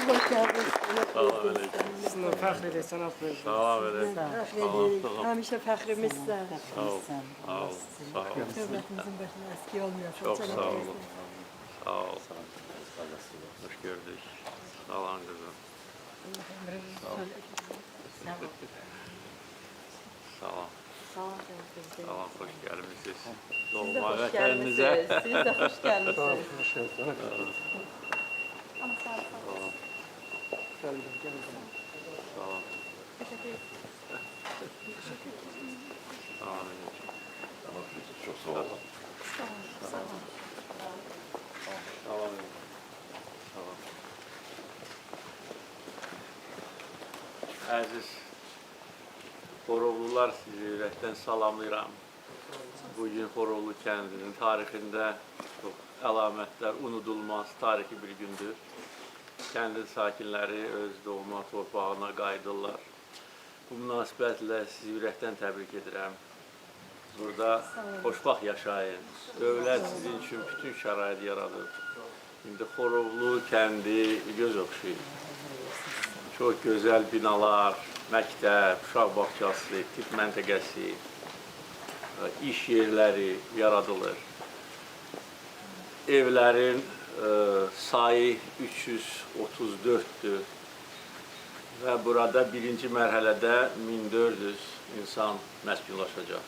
Hoş geldiniz. Salam aleyküm. Sizinle fəxr edir, cənab prezident. Salam aleyküm. Salam, salam. Həmişə fəxrimiz sən. Sağ ol, sağ ol, sağ ol. Dövlətimizin başına əski olmuyor. Çok sağ olun. Sağ ol. Hoş gördük. Salam kızım. Salam. Salam, hoş gelmişsiniz. Doğma vətənimizə. Siz de hoş gelmişsiniz. Salam. Salam aleyküm. Çok sağ olun. Salam aleyküm. Salam. Əziz Xorovlular, sizi ürəkdən salamlayıram. Bugün Xorovlu kəndinin tarixində çox əlamətlər, unudulmaz tarixi bir gündür. Kəndin sakinləri öz doğma torpağına qayıdırlar. Bu münasibətlə sizi ürəkdən təbrik edirəm. Burada xoşbaxt yaşayın. Dövlət sizin üçün bütün şərait yaradıb. İndi Xorovlu kəndi göz oxşayır. Çox gözəl binalar, məktəb, uşaq bağçası, tibb məntəqəsi, iş yerləri yaradılır. Evlərin sayı 334'dür və burada birinci mərhələdə 1400 insan məskunlaşacaq.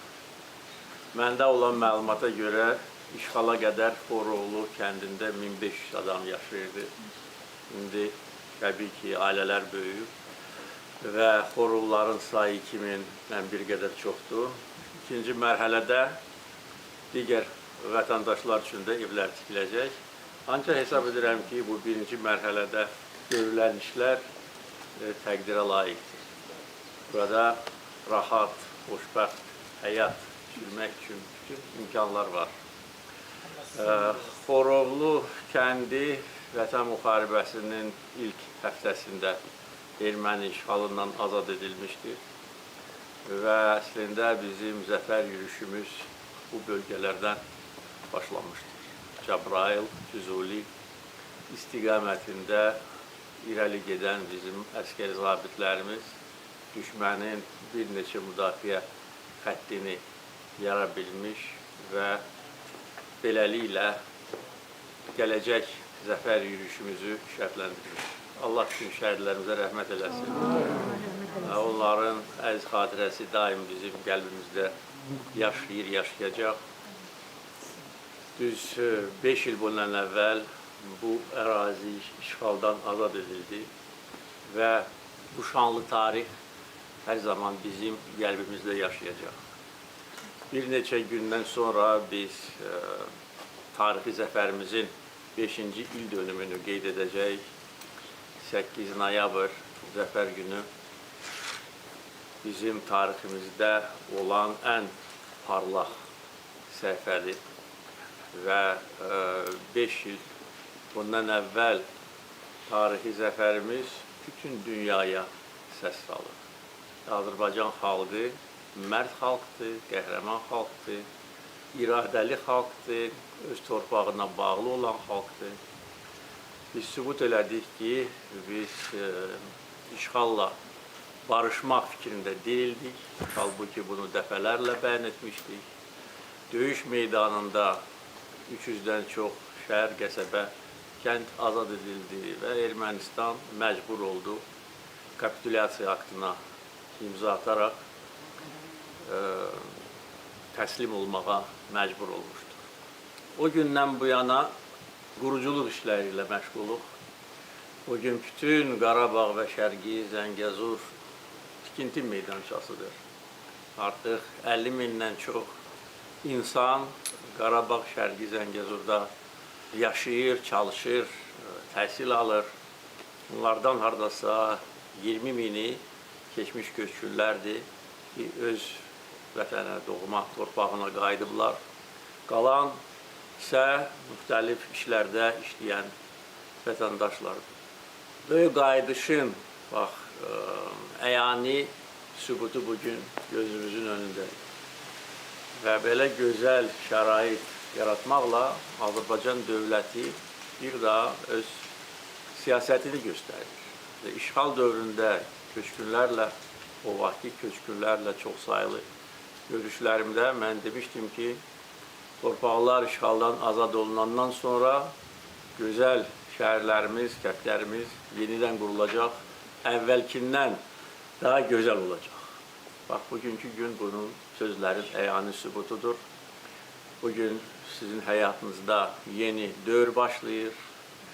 Məndə olan məlumata görə işğala qədər Xorovlu kəndində 1500 adam yaşayırdı. İndi təbii ki, ailələr böyüyüb və Xorovluların sayı 2000-dən bir qədər çoxdur. İkinci mərhələdə digər vətəndaşlar üçün də evlər tikiləcək. Ancaq hesab edirəm ki, bu birinci mərhələdə görülən işlər təqdirə layiqdir. Burada rahat, xoşbəxt həyat sürmək üçün bütün imkanlar var. Xorovlu kəndi Vətən müharibəsinin ilk həftəsində erməni işğalından azad edilmişdir və əslində bizim zəfər yürüşümüz bu bölgələrdən başlamışdır. Cəbrayıl, Füzuli istiqamətində irəli gedən bizim əskəri zabitlərimiz düşmənin bir neçə müdafiə xəttini yara bilmiş və beləliklə gələcək zəfər yürüşümüzü şərtləndirmiş. Allah bütün şəhidlərimizə rəhmət eləsin. Onların əziz xatirəsi daim bizim qəlbimizdə yaşayır, yaşayacaq. Düz 5 il bundan əvvəl bu ərazi işğaldan azad edildi və bu şanlı tarix hər zaman bizim qəlbimizdə yaşayacaq. Bir neçə gündən sonra biz tarixi zəfərimizin 5-ci il dönümünü qeyd edəcək. 8 noyabr zəfər günü bizim tariximizdə olan ən parlaq səhifədir. Və 5 il bundan əvvəl tarixi zəfərimiz bütün dünyaya səs salır. Azərbaycan xalqı mərd xalqdır, qəhrəman xalqdır, iradəli xalqdır, öz torpağına bağlı olan xalqdır. Biz sübut elədik ki, biz işğalla barışmaq fikrində deyildik. Halbuki bunu dəfələrlə bəyan etmişdik. Döyüş meydanında 300-dən çox şəhər, qəsəbə, kənd azad edildi və Ermənistan məcbur oldu kapitulyasiya aktına imza ataraq təslim olmağa məcbur olmuşdur. O gündən bu yana quruculuq işləri ilə məşğuluq. Bugün bütün Qarabağ və Şərqi Zəngəzur tikinti meydançasıdır. Artıq 50 mindən çox insan Qarabağ, Şərqi Zəngəzurda yaşayır, çalışır, təhsil alır. Bunlardan hardasa 20 mini keçmiş köçkünlərdir ki, öz vətənə, doğma torpağına qayıdıblar. Qalan isə müxtəlif işlərdə işləyən vətəndaşlardır. Böyük qayıdışın əyani sübutu bugün gözümüzün önündədir. Və belə gözəl şərait yaratmaqla Azərbaycan dövləti bir daha öz siyasətini göstərir. İşğal dövründə köçkünlərlə, o vaxtki köçkünlərlə çoxsaylı görüşlərimdə mən demişdim ki, torpaqlar işğaldan azad olunandan sonra gözəl şəhərlərimiz, kəndlərimiz yenidən qurulacaq, əvvəlkindən daha gözəl olacaq. Bax, bugünkü gün bunun sözlərin əyani sübutudur. Bugün sizin həyatınızda yeni dövr başlayır.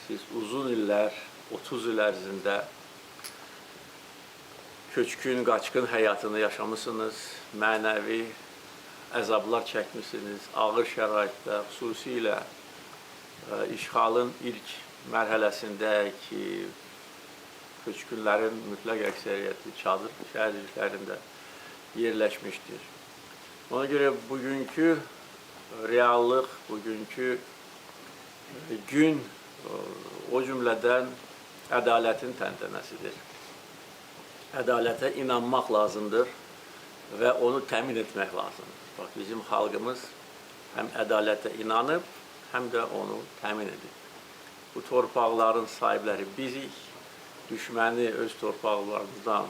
Siz uzun illər, 30 il ərzində köçkün, qaçqın həyatını yaşamısınız, mənəvi əzablar çəkmişsiniz, ağır şəraitdə, xüsusilə işğalın ilk mərhələsində ki, köçkünlərin mütləq əksəriyyəti çadır şəhərliklərində yerləşmişdir. Ona görə bugünkü reallıq, bugünkü gün o cümlədən ədalətin təntənəsidir. Ədalətə inanmaq lazımdır və onu təmin etmək lazımdır. Bax, bizim xalqımız həm ədalətə inanıb, həm də onu təmin edib. Bu torpaqların sahibləri bizik, düşməni öz torpaqlarımızdan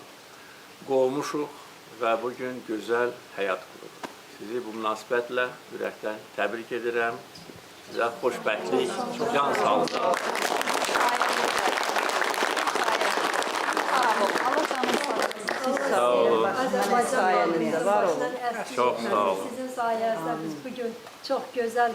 qovmuşuq və bugün gözəl həyat qururuq. Sizi bu münasibətlə ürəkdən təbrik edirəm. Sizə xoşbəxtlik, can sağlığı. Sağ olun. Azərbaycan var olun. Çox sağ olun. Sizin sayənizdə biz bugün çox gözəl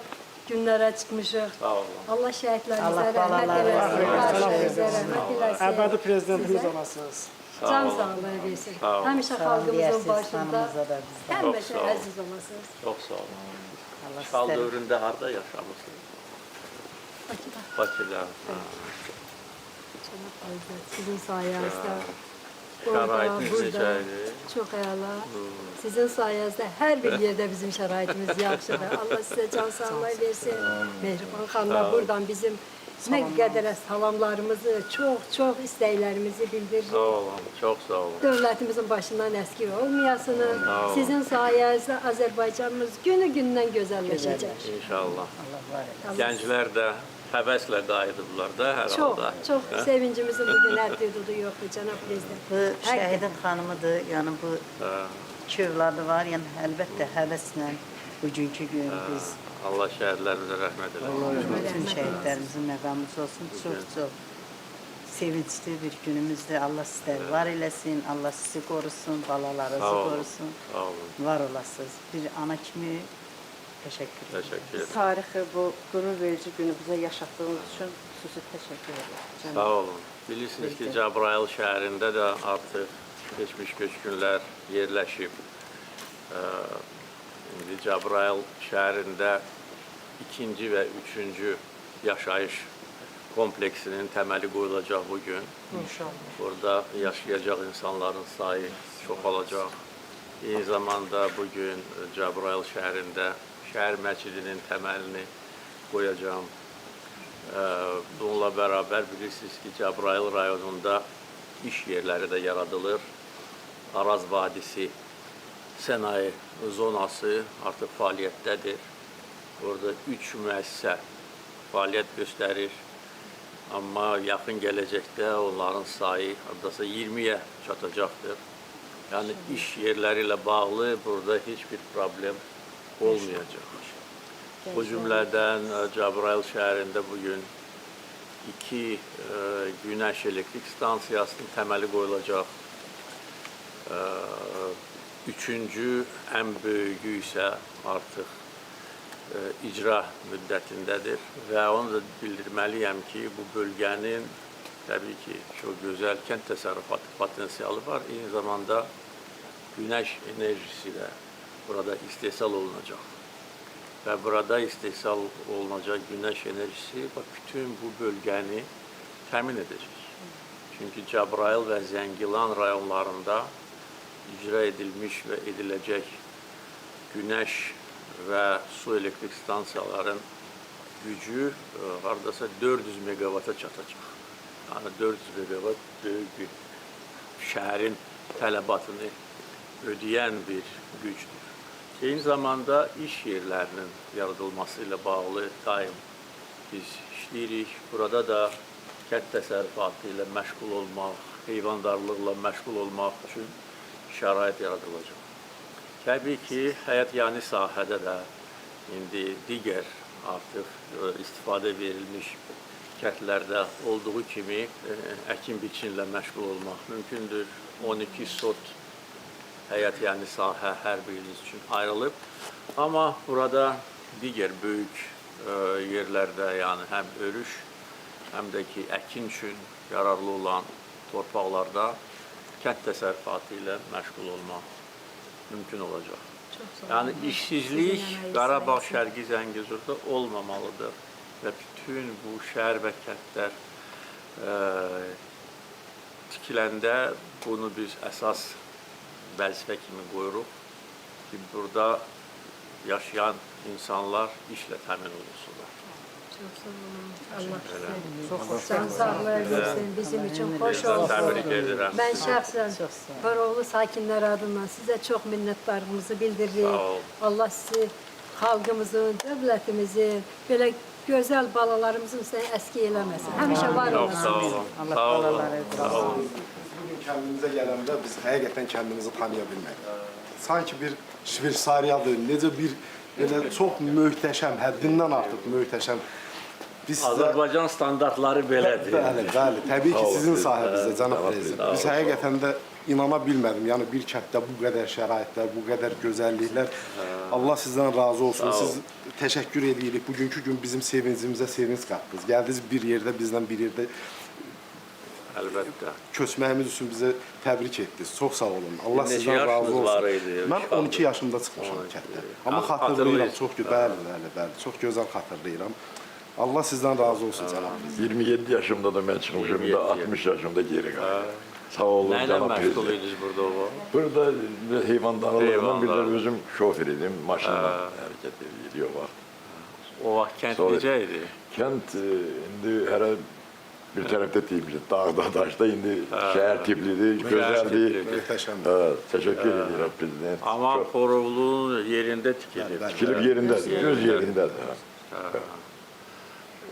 günlərə çıxmışıq. Sağ olun. Allah şəhidlərimizə rəhmət eləsin, qarşılarımıza rəhmət eləsin. Əbədi prezidentimiz olasınız. Can sağlığı versin. Sağ olun. Həmişə xalqımızın başında həmişə sağ olun. əziz olasınız. Çox sağ olun. İşğal dövründə harada yaşamışsınız? Bakıda. Bakıda. Sizin sayənizdə. Şəraitiniz burada necə idi? çox əla. Sizin sayənizdə hər bir yerdə bizim şəraitimiz yaxşıdır. Allah sizə can sağlığı versin. Mehriban xanımlar buradan bizim nə qədər salamlarımızı, çox istəklərimizi Sağ bildiririk. olun, çox sağ olun. Dövlətimizin başından əskik olmayasınız. Sağ olun. Sizin sayənizdə Azərbaycanımız günü-gündən gözəlləşəcək. İnşallah. Gənclər də həvəslə qayıdıblar da hər halda. Çox sevincimizin bugün həddidudu yoxdur, cənab prezident. Bu şəhidin xanımıdır, yəni bu iki övladı var, yəni əlbəttə həvəslə bugünkü gün biz Allah şəhidlərimizə rəhmət eləsin. bütün şəhidlərimizin məqamımız olsun. Çox sevincli bir günümüzdür. Allah sizləri var eləsin, Allah sizi qorusun, balalarınızı Sağ olun. qorusun. Sağ olun. Var olasınız. Bir ana kimi təşəkkür ederim. Təşəkkür ederim. Tarixi bu qürur verici günü bizə yaşatdığınız üçün xüsusi təşəkkür edirəm. Sağ olun. Bilirsiniz ki, Cəbrayıl şəhərində də artıq keçmiş köçkünlər yerləşib. İndi Cəbrayıl şəhərində ikinci və üçüncü yaşayış kompleksinin təməli qoyulacaq bugün. İnşallah. Burada yaşayacaq insanların sayı çoxalacaq. Eyni zamanda bugün Cəbrayıl şəhərində şəhər məscidinin təməlini qoyacağım. Bununla bərabər bilirsiniz ki, Cəbrayıl rayonunda iş yerləri də yaradılır. Araz Vadisi sənaye zonası artıq fəaliyyətdədir. Orada 3 müəssisə fəaliyyət göstərir. Amma yaxın gələcəkdə onların sayı hardasa 20-yə çatacaqdır. Yəni iş yerləri ilə bağlı burada heç bir problem olmayacaq. Bu cümlədən Cəbrayıl şəhərində bugün 2 günəş elektrik stansiyasının təməli qoyulacaq. Üçüncü ən böyüyü isə artıq icra müddətindədir və onu da bildirməliyəm ki, bu bölgənin təbii ki, çox gözəl kənd təsərrüfatı potensialı var. Eyni zamanda günəş enerjisi də burada istehsal olunacaq. Və burada istehsal olunacaq günəş enerjisi bütün bu bölgəni təmin edəcək. Çünki Cəbrayıl və Zəngilan rayonlarında icra edilmiş və ediləcək günəş və su elektrik stansiyaların gücü hardasa 400 megavata çatacaq. Yəni 400 megavat böyük bir şəhərin tələbatını ödəyən bir gücdür. Eyni zamanda iş yerlərinin yaradılması ilə bağlı daim biz işləyirik. Burada da kənd təsərrüfatı ilə məşğul olmaq, heyvandarlıqla məşğul olmaq üçün şərait yaradılacaq. Təbii ki, həyat-yani sahədə də indi digər artıq istifadə verilmiş kəndlərdə olduğu kimi əkin-biçinlə məşğul olmaq mümkündür. 12 sot həyat-yani sahə hər biriniz üçün ayrılıb. Amma burada digər böyük yerlərdə, yəni həm örüş, həm də ki, əkin üçün yararlı olan torpaqlarda kənd təsərrüfatı ilə məşğul olmaq mümkün olacaq. Yəni işsizlik Qarabağ, Şərqi Zəngəzurda olmamalıdır və bütün bu şəhər və kəndlər tikiləndə bunu biz əsas vəzifə kimi qoyuruq ki, burada yaşayan insanlar işlə təmin olunsunlar. Çok sağ olun. Allah size can sağlığı versin. Bizim için hoş olsun. Təbrik edirəm. Ben şəxsən Çok sağ olun. Boroğlu sakinləri adından sizə çox minnətdarlığımızı bildiririk. Sağ olun. Allah sizi xalqımızın, dövlətimizin, belə gözəl balalarımızın sizə əski eləməsin. Həmişə var Çox olun. sağ olun. Allah Sağ olun. balaları Sağ olun. Kəndimizə gələndə biz həqiqətən kəndimizi tanıya bilmədik. Sanki bir Şveysariyadır, necə bir belə çox möhtəşəm, həddindən artıq möhtəşəm. Biz sizə... Azərbaycan standartları belədir. Bəli, bəli. Təbii ki, sizin sahibinizdə, cənab Cənab prezident. prezident, Biz həqiqətən də inana bilmədim. Yəni bir kənddə bu qədər şəraitlər, bu qədər gözəlliklər. Allah sizdən razı olsun. Sağ ol. Siz təşəkkür edirik. Bugünkü gün bizim sevincimizə sevinç qatdınız. Gəldiniz bir yerdə, bizdən bir yerdə Əlbəttə. köçməyimiz üçün bizə təbrik etdiniz. Çox sağ olun. Allah Neçə sizdən razı yaşınız var olsun. idi? Mən 12 yaşımda çıxmışam 12. kənddə. Amma Yəni xatırlayıram, xatırlayırsınız. çox bəli, bəli, çox gözəl xatırlayıram. Allah sizdən razı olsun cənab prezident. 27 yaşımda da ben çıkmışım, bir de 60 yaşımda geri kaldım. Sağ olun Nə ilə cənab məşğul prezident. idiniz burada o? Burada heyvandarlığından bir de Heyvandarlıq. özüm şoför idim, maşınla hareket ediyor bak. O vaxt kənd Sonra- necə idi? Kent indi her bir tarafta değilmiş, dağda taşta indi şehir tipliydi, güzeldi. tipli. Möhtəşəm. Evet, teşekkür ediyorum prezident. Amma Çok Xoroğlu'nun yerində tikilib. tikilip yerindedir, göz yerindedir.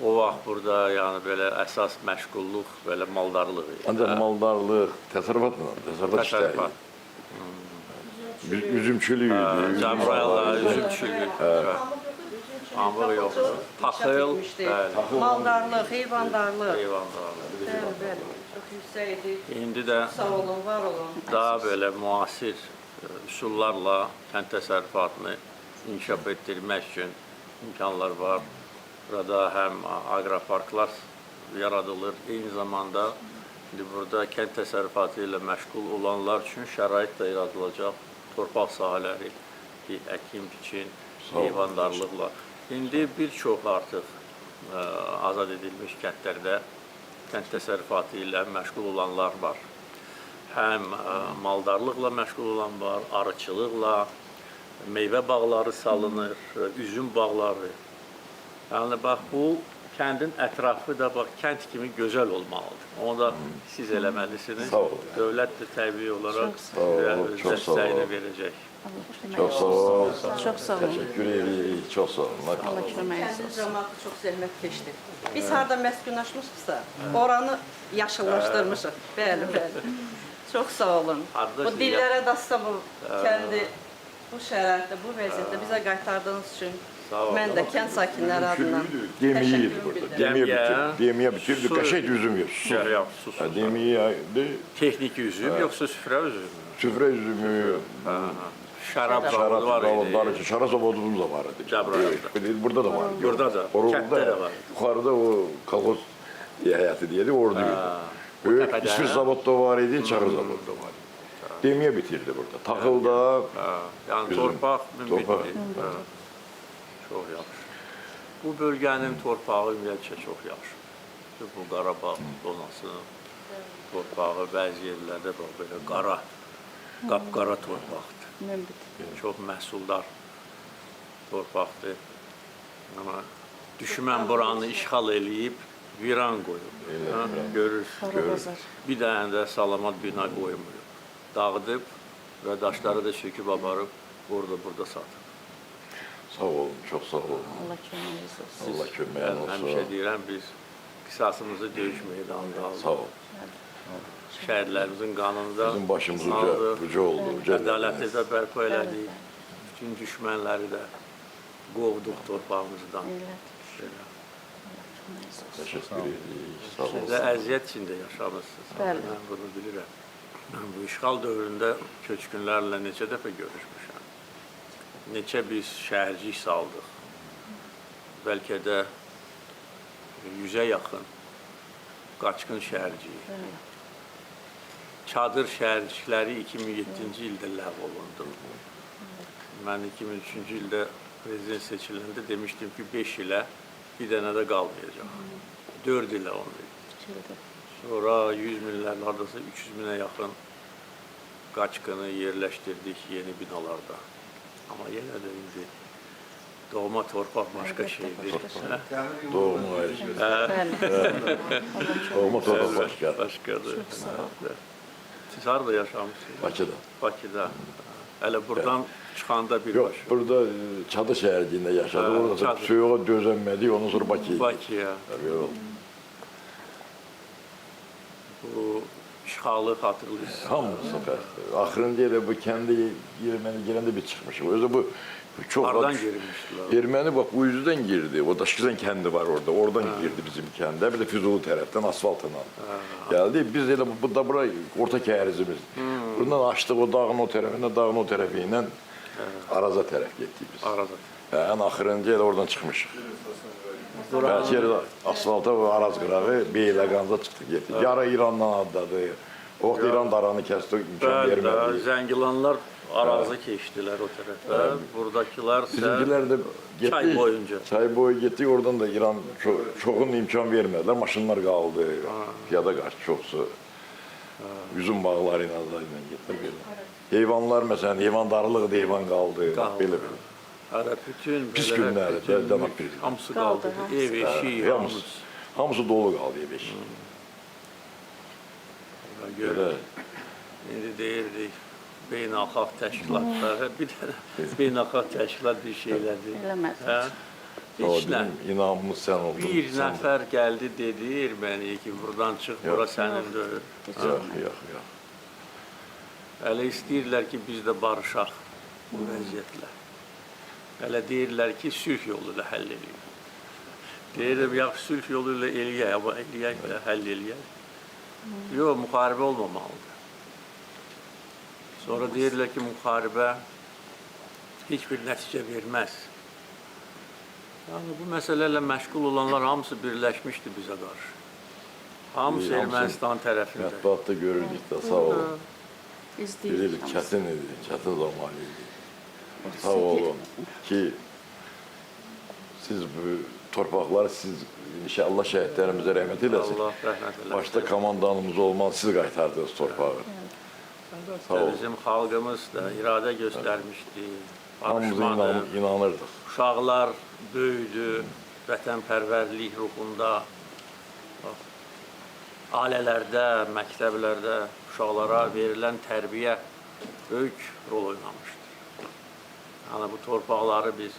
O vaxt burada yəni belə əsas məşğulluq belə maldarlıq idi. Ancak maldarlık, tasarrufat işleri. Təsərrüfat. Üzümçülüğüydü. Cəbrayla, üzümçülük. Pambıq yoxdur. Taxıl, bəli, Maldarlıq, heyvandarlıq. heyvandarlıq. Bəli, bəli. Çox yüksək idi. İndi də Sağ olun, var olun. daha belə müasir üsullarla kənd təsərrüfatını inkişaf etdirmək üçün imkanlar var. Burada həm aqroparklar yaradılır, eyni zamanda indi burada kənd təsərrüfatı ilə məşğul olanlar üçün şərait də yaradılacaq. Torpaq sahələri, əkin, biçin, heyvandarlıqla. İndi bir çox artıq azad edilmiş kəndlərdə kənd təsərrüfatı ilə məşğul olanlar var. Həm maldarlıqla məşğul olan var, arıçılıqla, meyvə bağları salınır, üzüm bağları. Yəni bax bu kəndin ətrafı da bax kənd kimi gözəl olmalıdır. Onu da siz eləməlisiniz. Sağ olun. Dövlət də təbii olaraq olun, çok sağ olun. dəstəyini verəcək. Çok sağ ol. Çok sağ olun. Teşekkür ederim. Çok sağ olun. Allah köməyiniz Kəndin olsun. cəmaatı çox zəhmət keçdi. Biz harda məskunlaşmışıqsa, oranı yaşıllaşdırmışıq. Bəli, bəli. Çox sağ olun. Harda Bu siz dillərə dasta bu kəndi bu şəraitdə, bu vəziyyətdə bizə qaytardığınız üçün Sağ olun. mən də kənd sakinləri adından Gemiyi təşəkkür burada. bildirirəm. Gemiye bitirdi. Su- Kaşek üzüm yok. Su. Yox, susuz. Gemiydi. Texniki üzüm yoxsa süfrə üzüm mü? Süfre üzümü. Şərab Şarap zavodu var zavodları, idi. şarap zavodumuz da vardı. Cəbrayıl'da. Burada da var. Burada da, kənddə də var. Yukarıda o kolhoz hayatı diye de orada bir. Büyük tepede. İsviçre zavod da var idi, çarı zavod da var. Gemiye bitirdi burada. Takılda. Yəni Üzüm. torpaq Torpaq. mümkündür. Çox yaxşı. Bu bölgənin torpağı ümumiyyətcə çox yaxşıdır. Bu Qarabağ zonasının torpağı bəzi yerlərdə bax belə qara, qapqara torpaqdır. Çox məhsuldar torpaqdır. Amma düşmən buranı işğal eləyib viran qoyub. Görürsünüz. Bir dənə də salamat bina qoymuyor. Dağıdıb və daşları da söküb aparıb burada satıb. Sağ olun, çok sağ olun. Allah köməyiniz olsun. Allah köməyin Mən həmişə olsun. deyirəm, biz qisasımızı döyüş meydanında aldı. Sağ ol. Şəhidlərimizin qanında Bizim başımız aldı. uca oldu. Uca Ədaləti də bərpa elədik. Bütün düşmənləri də qovduq torpağımızdan. Belə. Teşekkür edirik. Sağ ol. Siz də əziyyət içində yaşamısınız. Bəli. Mən bunu bilirəm. Mən bu işğal dövründə köçkünlərlə neçə dəfə görüşmüşəm. Neçə biz şəhərcik saldıq. Bəlkə də 100-ə yaxın qaçqın şəhərciyi. Çadır şəhərcikləri 2007-ci ildə ləğv olundu. Mən 2003-cü ildə prezident seçiləndə demişdim ki, 5 ilə bir dənə də qalmayacaq. 4 ilə onu. Sonra 100 minlərlə, hardasa 300 minə yaxın qaçqını yerləşdirdik yeni binalarda. Amma yenə də indi doğma torpaq başqa şeydir. Doğma ayrı. Doğma torpaq başka. Başqadır. Siz harada yaşamışsınız? Bakıda. Bakıda. Hələ buradan çıxanda Yok, birbaşa. burada Çadır şəhərciyində yaşadık. Ha, Orada Çadır. soyuğa dözənmədik, ondan sonra Bakıya. Bakıya. Yok. Bu işğalı xatırlayırsınız. Hamısı xəstə. Axırıncı elə bu kəndi girməni girəndə bir çıxmışıq. Özü bu çok Hardan girmişdilər? Erməni bak bu yüzden girdi. O Daşkızan kendi var orada. Oradan girdi bizim kendi. Bir de Füzuli taraftan asfaltına geldi. Biz elə bu da bura orta kərizimiz. Buradan açtık o dağın o tarafına, dağın o tarafıyla Araza taraf gittik biz. Arada. En axırıncı elə oradan çıxmışıq. Belki yerdə asfalta və Araz qırağı Beyləqanza çıxdıq getdik. Yara İrandan adladı. O vaxt İran daranı kəsdi, imkan Bəli, vermədi. Zəngilanlar arazı keçdilər o tərəfə. Buradakılar isə Bizimkiler de gitti. çay boyunca. Çay boyu gittik. Oradan da İran çoğun imkan vermediler. Maşınlar kaldı. Piyada kaçtı çoxsu. Üzüm bağlarıyla da gittik belə. Heyvanlar mesela heyvandarlıq da heyvan kaldı. Belə belə. Hələ bütün Pis belə günlərdə, bütün cəmaət bir. hamısı qaldı. Ev, eşik, hamısı. Hamısı dolu kaldı ev eşik. Görə indi deyirdik beynəlxalq təşkilatlar, bir dənə beynəlxalq təşkilat bir şeylədir. Eləmədi. Hə? O Heç nə. bizim inamımız sen oldun. Bir sen nəfər gəldi dedi Erməniyə ki, buradan çıx, bura sənindir. Yox, yox, yox. Hələ istəyirlər ki, biz də barışaq bu vəziyyətlə. Hələ deyirlər ki, sülh yolu ilə həll edək. Deyirəm, yaxşı sülh yolu ilə eləyək, amma eləyək və həll eləyək. Yox, müharibə olmamalıdır. Sonra deyirlər ki, müharibə heç bir nəticə verməz. Yəni, bu məsələlə məşğul olanlar hamısı birləşmişdi bizə qarşı. Hamısı Ermənistan tərəfində. Mətbuatda görürdük de sağ olun. İzleyirik. Bilirik, çətin idi, çətin zaman idi. Sağ olun ki siz bu torpaqları siz inşallah şəhidlərimizə rəhmət eləsin. Allah rəhmət eləsin. Başta komandanımız olmalı, siz qaytardınız torpağı. Sağ olun. Bizim xalqımız da iradə göstərmişdi, Hamımız barışmadı. inanırdıq. Uşaqlar böyüdü, vətənpərvərlik ruhunda. Bax, ailələrdə, məktəblərdə uşaqlara verilən tərbiyə böyük rol oynamışdır. Yəni bu torpaqları biz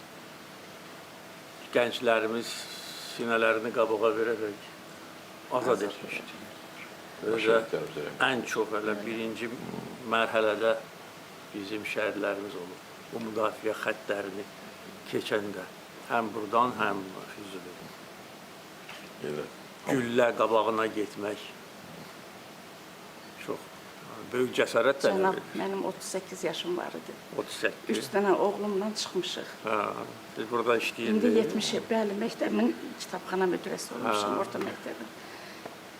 gənclərimiz sinələrini qabağa verərək azad etmişdik. Özə Şəhidlərimizə rəhmət. ən çox elə birinci mərhələdə bizim şəhidlərimiz olub. Bu müdafiə xəttlərini keçəndə həm buradan, həm Füzulidən. Elə. Güllə qabağına getmək çox böyük cəsarət tələb Cənab, edir. mənim 38 yaşım var idi. 38. 3 dənə oğlumla çıxmışıq. Hə, siz burada İndi işləyirsiniz. 70, bəli, məktəbin kitabxana müdirəsi olmuşam, orta məktəbin.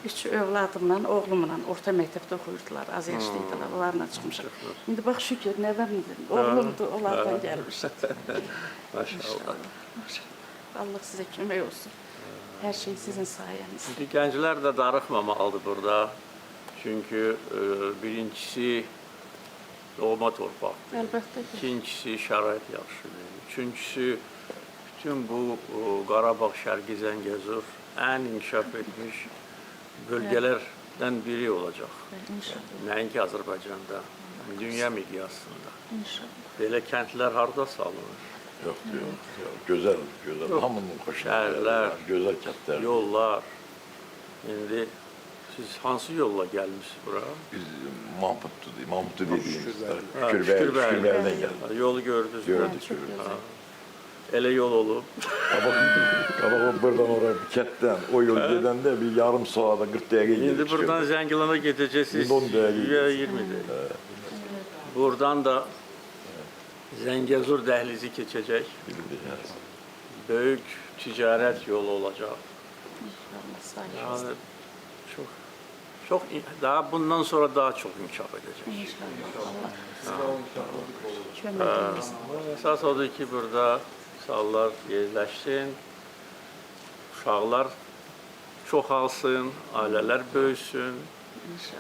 3 övladımla, oğlumla orta məktəbdə oxuyurdular, az yaşlıydılar, onlarla çıxmışıq. İndi bax şükür, nəvəmdir, oğlumdur, onlardan gəlmişik. Maşallah. Allah sizə kömək olsun. Hər şey sizin sayənizdə. Şimdi gənclər də darıxmamalıdır burada. Çünki birincisi doğma torpaq. Əlbəttə ki. İkincisi şərait yaxşıdır. Üçüncüsü bütün bu Qarabağ, Şərqi Zəngəzur ən inkişaf etmiş bölgələrdən biri olacaq. İnşallah, Nəinki Azərbaycanda, dünya miqyasında. inşallah. Belə kəndlər harda salınır? Yox, yox, yox. Gözəl, gözəl. Hamının xoşuna Şəhərlər, gözəl kəndlər. Yollar, İndi siz hansı yolla gəlmisiniz bura? Biz Mahmutlu dediğimiz Ha, Şükürber'den geldik. Ha, yolu gördünüz. Gördük. Elə yol olub. Ama buradan oraya Ketten o yol gidende bir yarım saate 40 dakika İndi gidiyor. buradan Zəngilan'a gedəcəksiniz. İndi 10 dəqiqə Ya 20 dəqiqə. Buradan da Zəngəzur dəhlizi keçəcək. Böyük ticarət yolu olacaq. Yani çok daha bundan sonra daha çok inkişaf edecek. Esas odur ki burada insanlar yerləşsin, uşaqlar çoxalsın, ailələr böyüsün,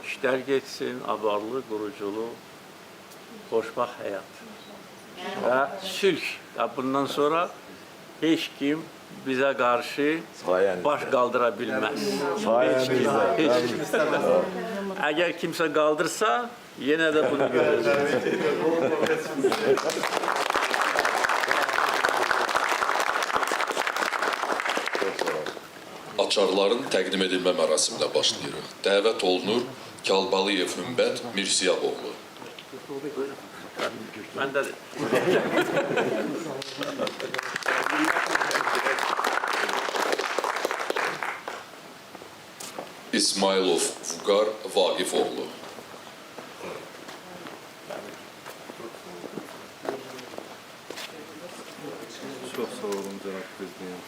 işlər getsin, abarlı, quruculu, xoşbaxt həyat. Və sülh. Ya bundan sonra heç kim bizə qarşı Sayenizde. baş qaldıra bilməz. Sayenizde. Heç kim. Əgər kimsə qaldırsa, yenə də bunu görəcək. Açarların təqdim edilmə mərasiminə başlayırıq. Dəvət olunur Kalbalıyev Hümbət Mirsiyaboğlu. Mən də İsmailov Vüqar Vaqifoğlu. Çok sağ olun Cenab Prezident.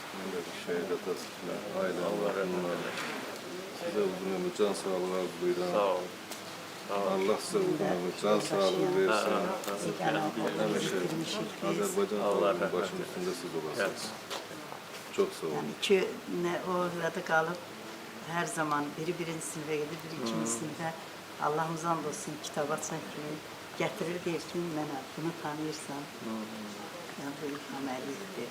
Şehit atasıyla, aile anlatımlarla. Size uzun ömür, can sağlığı arzuluyorum. sağ ol. Allah size uzun ömür, can sağlığı versin. Həmişə Azərbaycan xalqının başının üstündə siz olasınız. Çok sağ olun. Yani iki ne orada kalıp her zaman biri birinci sınıfa gelir, biri ikinci sınıfa. Allah'ımızdan olsun kitap açan kimi getirir der ki, mənə bunu tanıyırsan. Yani bu ilham əliyikdir.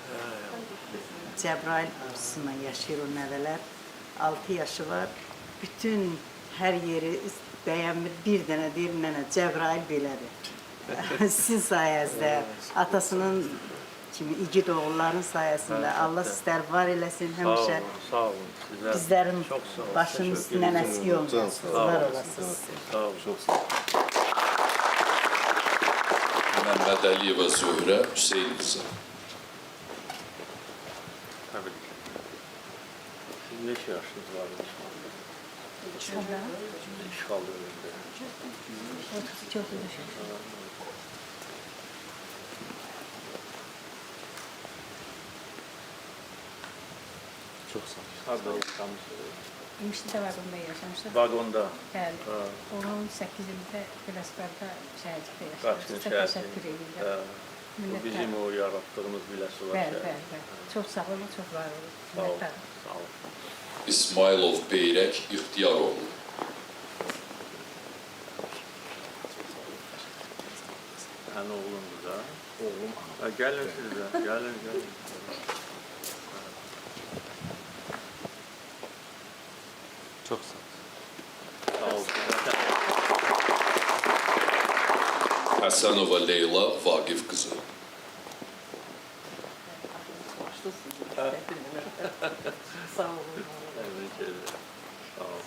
Cəbrail arzusundan yaşayır o nəvələr. 6 yaşı var. Bütün her yeri beğenmir. Bir dənə deyir, nənə Cəbrail belədir. Sizin sayənizdə, atasının kimi igid oğulların sayəsində Allah sizlər var eləsin Sağ olun, həmişə. sağ olun. Sizə Bizlerin çok sağ olun. başının üstünden eski olmasın. Var olasınız. Sağ olun. Çok sağ olun. Məmməd Əliyeva Zöhrə Hüseyin qızı. Təbrik ederim. Siz neçə yaşınız var? İşğal dövründə. Çok Harada yaşamışsınız? İmişli'de vagonda yaşamıştık. Vagonda. Bəli. Ha. Onun 8 ildə Biləsbərdə şəhidlikdə Qaçqın yaşamışdık. Çox şəhidi. təşəkkür edirəm. Ha. Bu bizim o yarattığımız biləsular Bəli, bəli, bəli. Çox sağ olun, çox var olun. Sağ olun. Minnətdarım. Sağ olun. İsmailov Beyrək İxtiyaroğlu. Hani oğlunuz ha? Oğlum. Ha, gelin siz de. Gelin, gelin. Çok sağ olun. Sağ olun. Həsənova Leyla Vaqif qızı. Sağ olun. Tebrik ederim. Sağ olun. Sağ olun.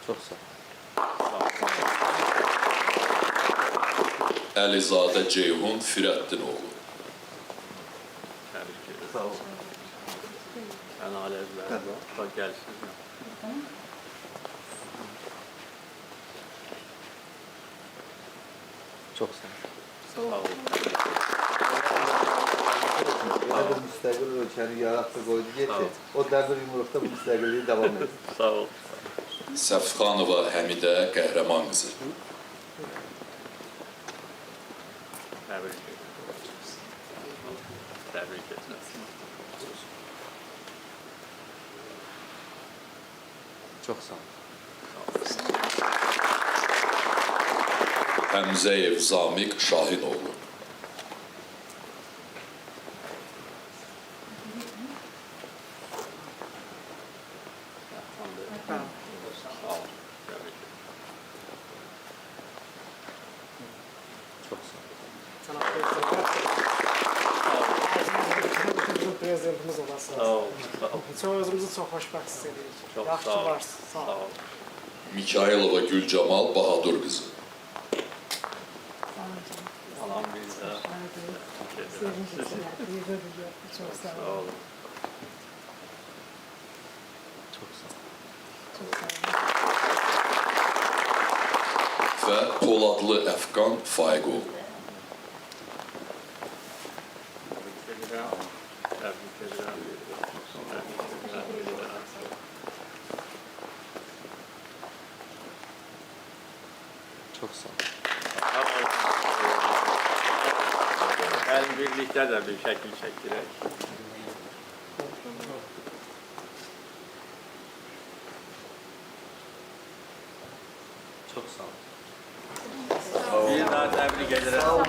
Çok sağ olun. Əlizadə Ceyhun Firəddinoğlu. Tebrik ederim. Sağ olun. Ben alevler var. Bak gelsin. Çok sağ olun. Sağ olun. Bu müstəqil ölkəni yaratdı, qoydu, getdi. O dəmir yumruqda bu müstəqilliyi davam edir. Sağ ol. Səfxanova Həmidə Qəhrəman qızı. Tebrik ederim. Tebrik ederim. Çok sağ olun. Həmzəyev Zamiq Şahinoğlu. Sağ ol. Tebrik ederim. Çok sağ olun. prezidentimiz olasınız. Sağ olun. Sağ olun. Çok özümüzü çok xoşbəxt hiss edirik. Çok Yaxşı sağ olun. varsınız. Sağ Sağ olun. olun. Mikailova Gülcemal Bahadur kızı. Salam bizə. Çok sağ Sağ olun. Və Poladlı Əfqan Fayqov. Təbrik edirəm. Təbrik edirəm. Təbrik edirəm. Çok sağ ol. Gəlin birlikdə də bir şəkil çəkdirək. Çok sağ ol. Bir daha təbrik edirəm.